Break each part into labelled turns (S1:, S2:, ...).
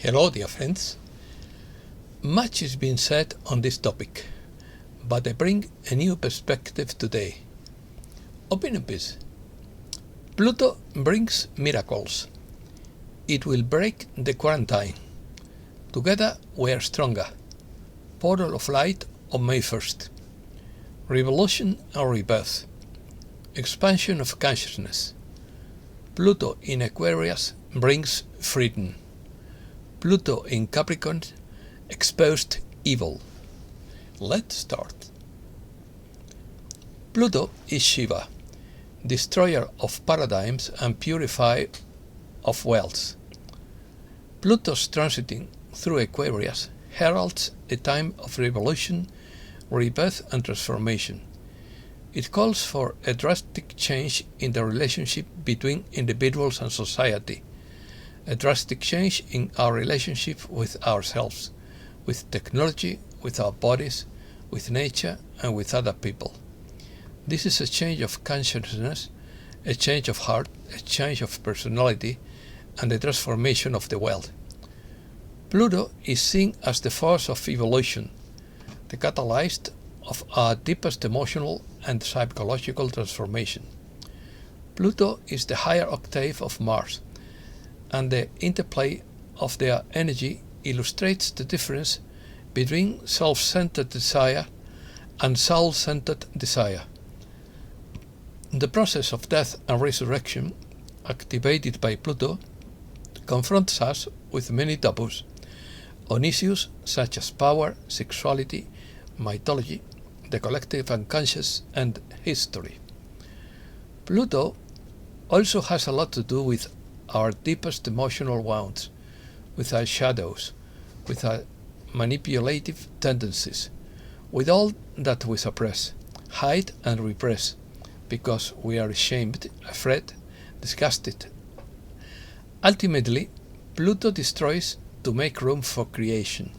S1: Hello, dear friends. Much is being said on this topic, but I bring a new perspective today. Opinion piece. Pluto brings miracles. It will break the quarantine. Together we are stronger. Portal of light on May 1st. Revolution and rebirth. Expansion of consciousness. Pluto in Aquarius brings freedom. Pluto in Capricorn exposed evil. Let's start. Pluto is Shiva, destroyer of paradigms and purifier of wealth. Pluto's transiting through Aquarius heralds a time of revolution, rebirth and transformation. It calls for a drastic change in the relationship between individuals and society, a drastic change in our relationship with ourselves, with technology, with our bodies, with nature and with other people. This is a change of consciousness, a change of heart, a change of personality, and a transformation of the world. Pluto is seen as the force of evolution, the catalyst of our deepest emotional and psychological transformation. Pluto is the higher octave of Mars, and the interplay of their energy illustrates the difference between self-centered desire and soul-centered desire. The process of death and resurrection, activated by Pluto, confronts us with many taboos on issues such as power, sexuality, mythology, the collective unconscious, and history. Pluto also has a lot to do with our deepest emotional wounds, with our shadows, with our manipulative tendencies, with all that we suppress, hide and repress, because we are ashamed, afraid, disgusted. Ultimately, Pluto destroys to make room for creation.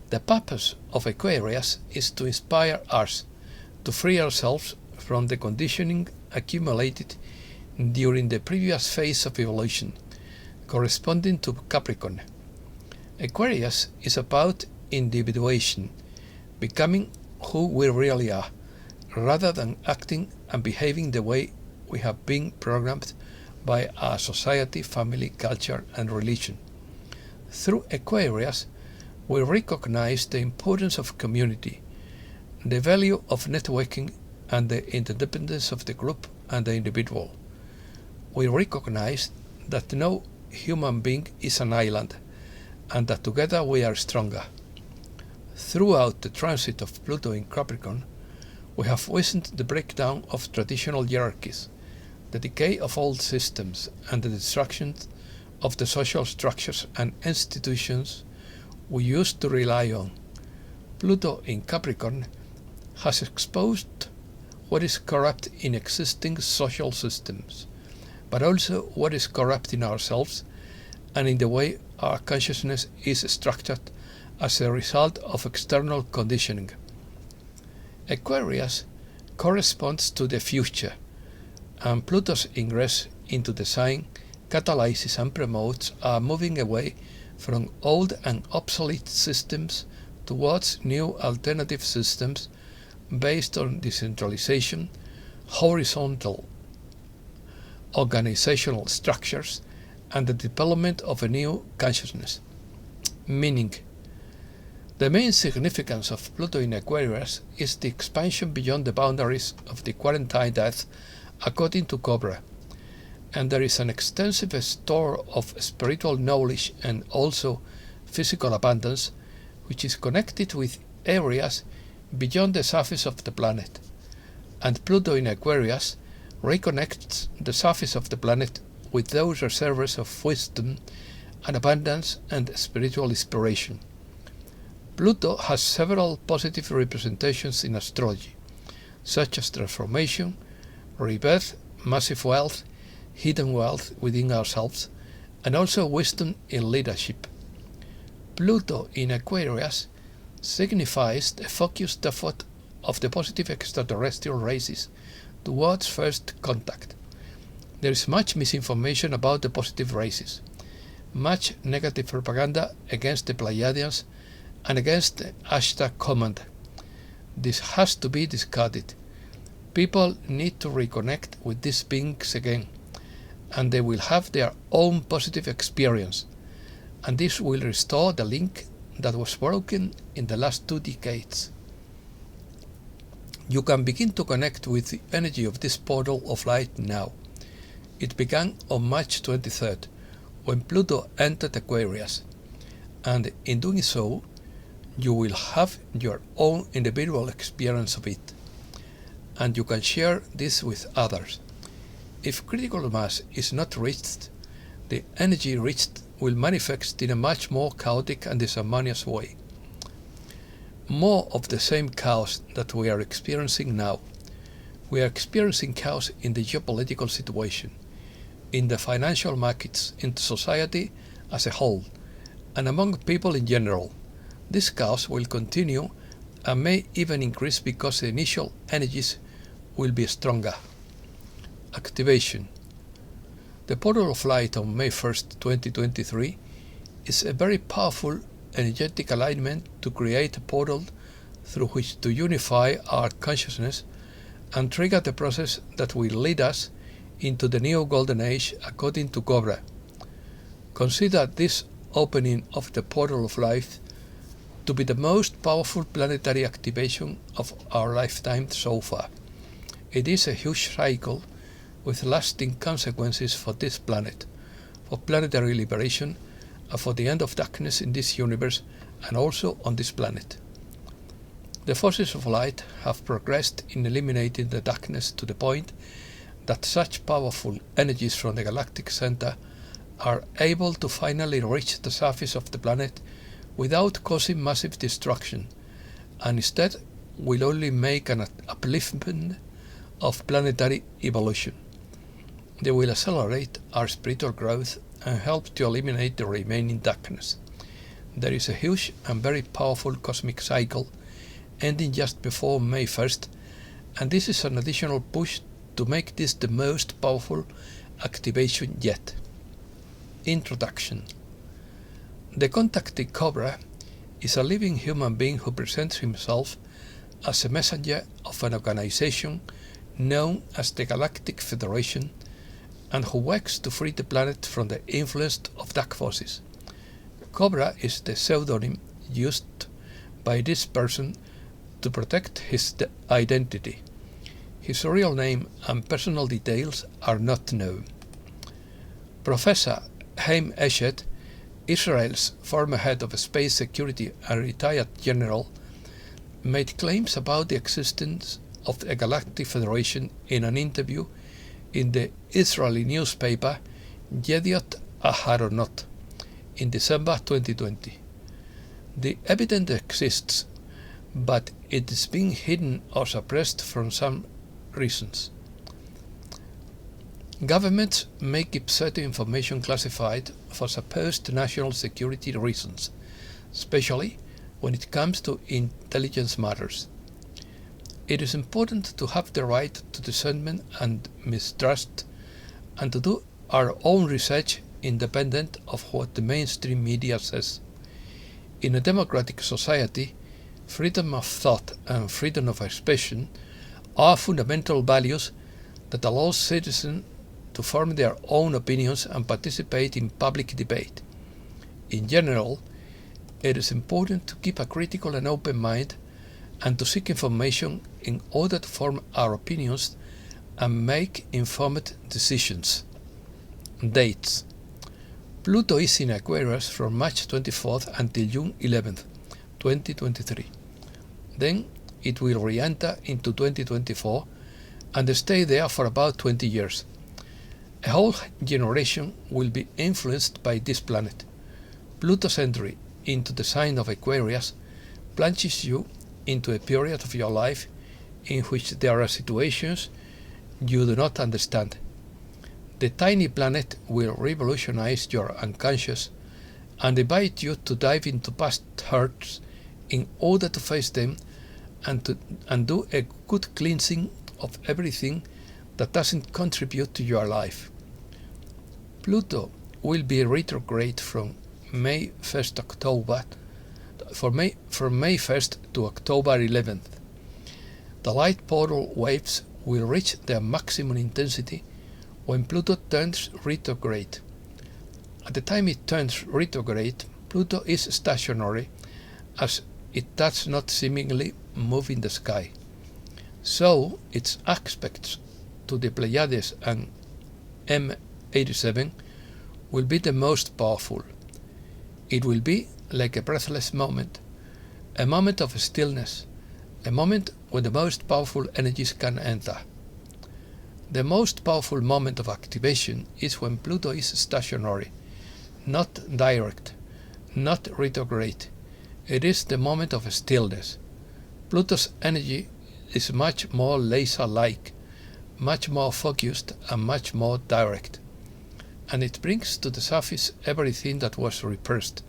S1: The purpose of Aquarius is to inspire us, to free ourselves from the conditioning accumulated during the previous phase of evolution, corresponding to Capricorn. Aquarius is about individuation, becoming who we really are, rather than acting and behaving the way we have been programmed by our society, family, culture, and religion. Through Aquarius, we recognize the importance of community, the value of networking, and the interdependence of the group and the individual. We recognize that no human being is an island, and that together we are stronger. Throughout the transit of Pluto in Capricorn, we have witnessed the breakdown of traditional hierarchies, the decay of old systems, and the destruction of the social structures and institutions we used to rely on. Pluto in Capricorn has exposed what is corrupt in existing social systems, but also what is corrupt in ourselves and in the way our consciousness is structured as a result of external conditioning. Aquarius corresponds to the future, and Pluto's ingress into the sign catalyzes and promotes our moving away from old and obsolete systems towards new alternative systems based on decentralization, horizontal organizational structures, and the development of a new consciousness. Meaning, the main significance of Pluto in Aquarius is the expansion beyond the boundaries of the quarantine death according to Cobra, and there is an extensive store of spiritual knowledge and also physical abundance which is connected with areas beyond the surface of the planet, and Pluto in Aquarius reconnects the surface of the planet with those reservoirs of wisdom and abundance and spiritual inspiration. Pluto has several positive representations in astrology, such as transformation, rebirth, massive wealth, hidden wealth within ourselves, and also wisdom in leadership. Pluto in Aquarius signifies the focused effort of the positive extraterrestrial races towards first contact. There is much misinformation about the positive races. much negative propaganda against the Pleiadians and against the hashtag command. This has to be discarded. People need to reconnect with these beings again, and they will have their own positive experience, and this will restore the link that was broken in the last 2 decades. You can begin to connect with the energy of this portal of light now. It began on March 23rd, when Pluto entered Aquarius, and in doing so, you will have your own individual experience of it, and you can share this with others. If critical mass is not reached, the energy reached will manifest in a much more chaotic and disharmonious way. More of the same chaos that we are experiencing now. We are experiencing chaos in the geopolitical situation, in the financial markets, in society as a whole, and among people in general. This chaos will continue and may even increase because the initial energies will be stronger. Activation. The portal of light on May 1st, 2023 is a very powerful energetic alignment to create a portal through which to unify our consciousness and trigger the process that will lead us into the new golden age according to Cobra. Consider this opening of the portal of life to be the most powerful planetary activation of our lifetime so far. It is a huge cycle with lasting consequences for this planet, for planetary liberation, and for the end of darkness in this universe and also on this planet. The forces of light have progressed in eliminating the darkness to the point that such powerful energies from the galactic center are able to finally reach the surface of the planet without causing massive destruction, and instead will only make an upliftment of planetary evolution. They will accelerate our spiritual growth and help to eliminate the remaining darkness. There is a huge and very powerful cosmic cycle ending just before May 1st, and this is an additional push to make this the most powerful activation yet. Introduction. The contacted Cobra is a living human being who presents himself as a messenger of an organization known as the Galactic Federation, and who works to free the planet from the influence of dark forces. Cobra is the pseudonym used by this person to protect his identity. His real name and personal details are not known. Professor Haim Eshed, Israel's former head of space security and retired general, made claims about the existence of the Galactic Federation in an interview in the Israeli newspaper Yediot Aharonot in December 2020. The evidence exists, but it is being hidden or suppressed for some reasons. Governments may keep certain information classified for supposed national security reasons, especially when it comes to intelligence matters. It is important to have the right to discernment and mistrust, and to do our own research independent of what the mainstream media says. In a democratic society, freedom of thought and freedom of expression are fundamental values that allow citizens to form their own opinions and participate in public debate. In general, it is important to keep a critical and open mind and to seek information in order to form our opinions and make informed decisions. Dates. Pluto is in Aquarius from March 24th until June 11th, 2023. Then it will re-enter into 2024 and stay there for about 20 years. A whole generation will be influenced by this planet. Pluto's entry into the sign of Aquarius plunges you into a period of your life in which there are situations you do not understand. The tiny planet will revolutionize your unconscious and invite you to dive into past hurts in order to face them and do a good cleansing of everything that doesn't contribute to your life. Pluto will be retrograde from May 1st from May 1st to October 11th. The light portal waves will reach their maximum intensity when Pluto turns retrograde. At the time it turns retrograde, Pluto is stationary, as it does not seemingly move in the sky. So its aspects to the Pleiades and M87 will be the most powerful. It will be like a breathless moment, a moment of stillness, a moment when the most powerful energies can enter. The most powerful moment of activation is when Pluto is stationary, not direct, not retrograde. It is the moment of stillness. Pluto's energy is much more laser-like, much more focused and much more direct. And it brings to the surface everything that was repressed.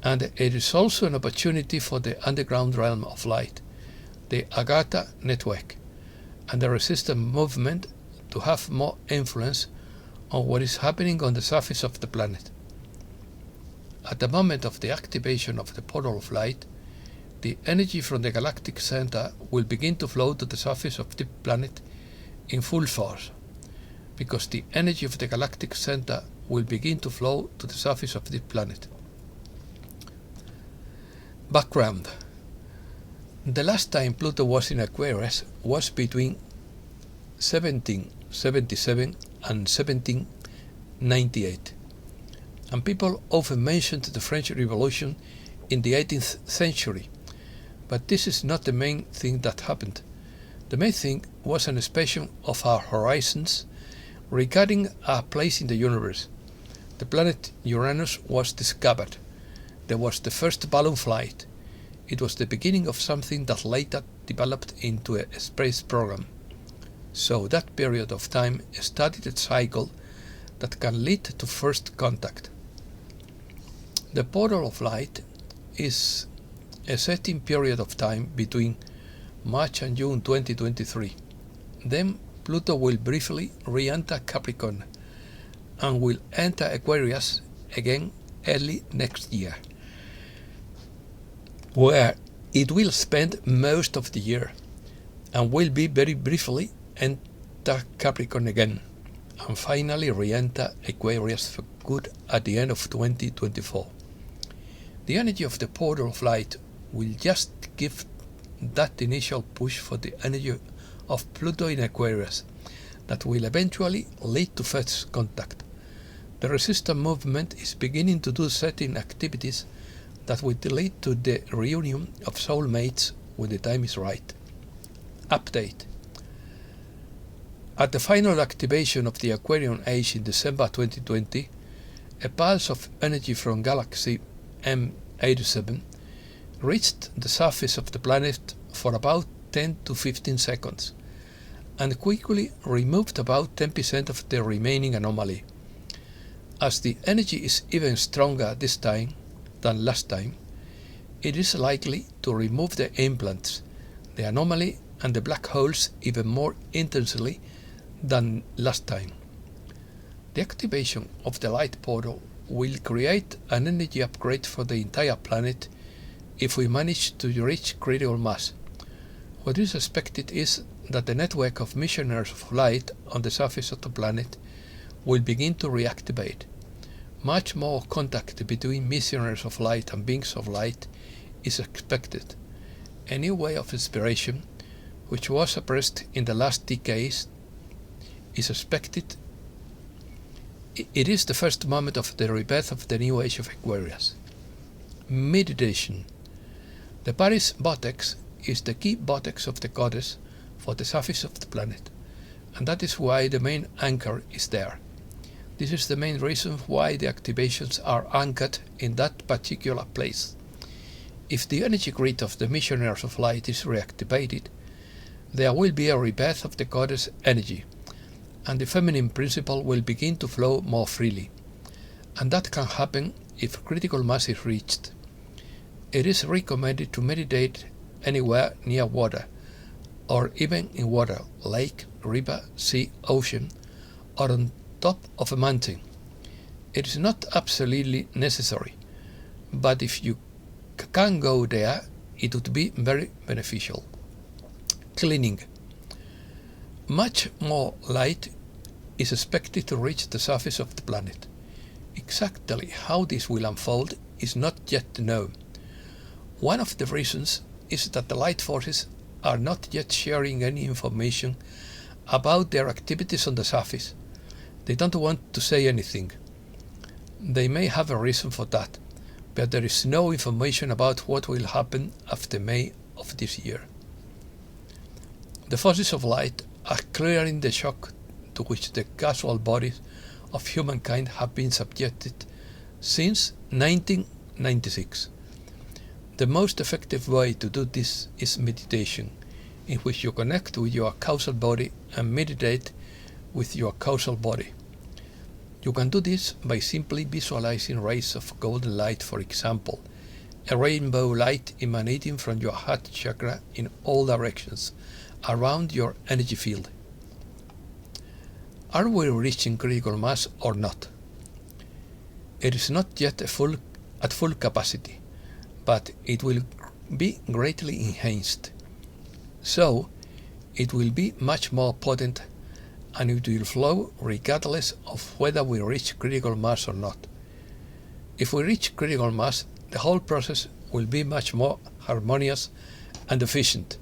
S1: And it is also an opportunity for the underground realm of light, the Agatha network, and the resistance movement to have more influence on what is happening on the surface of the planet. At the moment of the activation of the portal of light, the energy from the galactic center will begin to flow to the surface of the planet in full force, because the energy of the galactic center will begin to flow to the surface of the planet. Background. The last time Pluto was in Aquarius was between 1777 and 1798, and people often mentioned the French Revolution in the 18th century, but this is not the main thing that happened. The main thing was an expansion of our horizons regarding our place in the universe. The planet Uranus was discovered. There was the first balloon flight. It was the beginning of something that later developed into a space program. So that period of time started a cycle that can lead to first contact. The portal of light is a certain period of time between March and June 2023. Then Pluto will briefly re-enter Capricorn and will enter Aquarius again early next year, where it will spend most of the year and will be very briefly enter Capricorn again and finally re-enter Aquarius for good at the end of 2024. The energy of the portal of light will just give that initial push for the energy of Pluto in Aquarius that will eventually lead to first contact. The resistance movement is beginning to do certain activities that will lead to the reunion of soulmates when the time is right. Update. At the final activation of the Aquarian age in December 2020, a pulse of energy from galaxy M87 reached the surface of the planet for about 10 to 15 seconds and quickly removed about 10% of the remaining anomaly. As the energy is even stronger this time than last time, it is likely to remove the implants, the anomaly and the black holes even more intensely than last time. The activation of the light portal will create an energy upgrade for the entire planet if we manage to reach critical mass. What is expected is that the network of missionaries of light on the surface of the planet will begin to reactivate. Much more contact between missionaries of light and beings of light is expected. A new way of inspiration, which was suppressed in the last decades, is expected. It is the first moment of the rebirth of the new age of Aquarius. Meditation. The Paris vortex is the key vortex of the goddess for the surface of the planet, and that is why the main anchor is there. This is the main reason why the activations are anchored in that particular place. If the energy grid of the missionaries of light is reactivated, there will be a rebirth of the goddess energy, and the feminine principle will begin to flow more freely. And that can happen if critical mass is reached. It is recommended to meditate anywhere near water, or even in water, lake, river, sea, ocean, or on top of a mountain. It is not absolutely necessary, but if you can go there, it would be very beneficial. Cleaning. Much more light is expected to reach the surface of the planet. Exactly how this will unfold is not yet known. One of the reasons is that the light forces are not yet sharing any information about their activities on the surface. They don't want to say anything. They may have a reason for that, but there is no information about what will happen after May of this year. The forces of light are clearing the shock to which the casual bodies of humankind have been subjected since 1996. The most effective way to do this is meditation, in which you connect with your causal body and meditate with your causal body. You can do this by simply visualizing rays of golden light, for example, a rainbow light emanating from your heart chakra in all directions around your energy field. Are we reaching critical mass or not? It is not yet at full capacity, but it will be greatly enhanced. So, it will be much more potent, and it will flow regardless of whether we reach critical mass or not. If we reach critical mass, the whole process will be much more harmonious and efficient.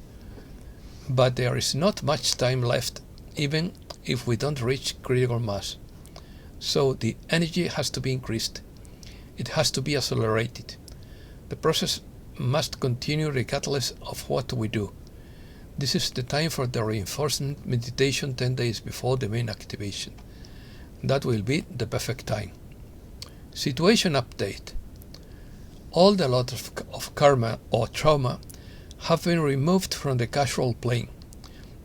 S1: But there is not much time left, even if we don't reach critical mass. So the energy has to be increased. It has to be accelerated. The process must continue regardless of what we do. This is the time for the reinforcement meditation 10 days before the main activation. That will be the perfect time. Situation update. All the lots of karma or trauma have been removed from the causal plane.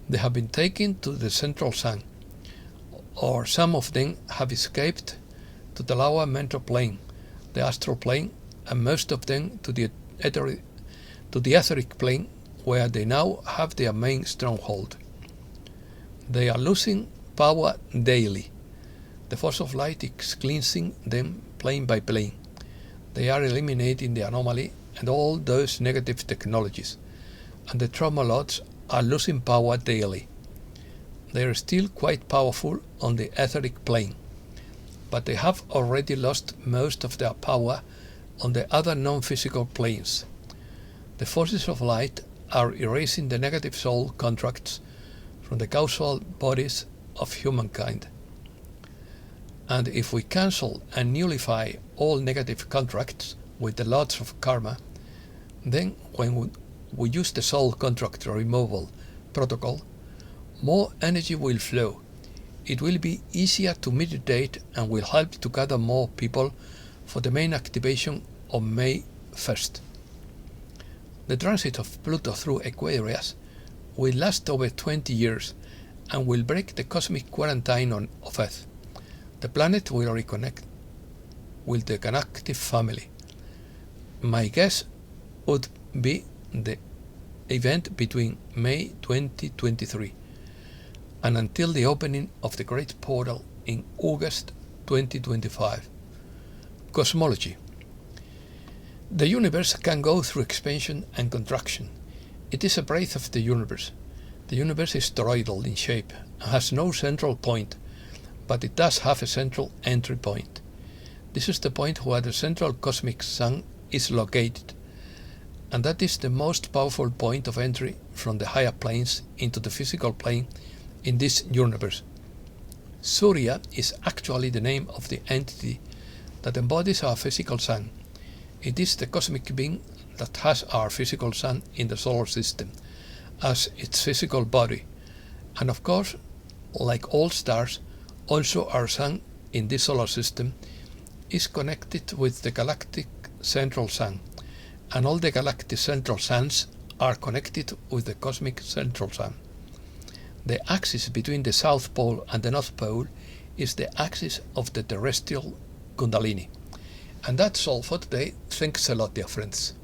S1: They have been taken to the central sun, or some of them have escaped to the lower mental plane, the astral plane, and most of them to the etheric plane, where they now have their main stronghold. They are losing power daily. The force of light is cleansing them plane by plane. They are eliminating the anomaly and all those negative technologies, and the trauma lords are losing power daily. They are still quite powerful on the etheric plane, but they have already lost most of their power on the other non-physical planes. The forces of light are erasing the negative soul contracts from the causal bodies of humankind. And if we cancel and nullify all negative contracts with the lords of karma, then when we use the soul contract removal protocol, more energy will flow. It will be easier to meditate and will help to gather more people for the main activation on May 1st. The transit of Pluto through Aquarius will last over 20 years and will break the cosmic quarantine of Earth. The planet will reconnect with the galactic family. My guess would be the event between May 2023 and until the opening of the Great Portal in August 2025. Cosmology. The universe can go through expansion and contraction. It is a breath of the universe. The universe is toroidal in shape and has no central point, but it does have a central entry point. This is the point where the central cosmic sun is located, and that is the most powerful point of entry from the higher planes into the physical plane in this universe. Surya is actually the name of the entity that embodies our physical sun. It is the cosmic being that has our physical sun in the solar system as its physical body. And of course, like all stars, also our sun in this solar system is connected with the galactic central sun, and all the galactic central suns are connected with the cosmic central sun. The axis between the South Pole and the North Pole is the axis of the terrestrial Kundalini. And that's all for today. Thanks a lot, dear friends.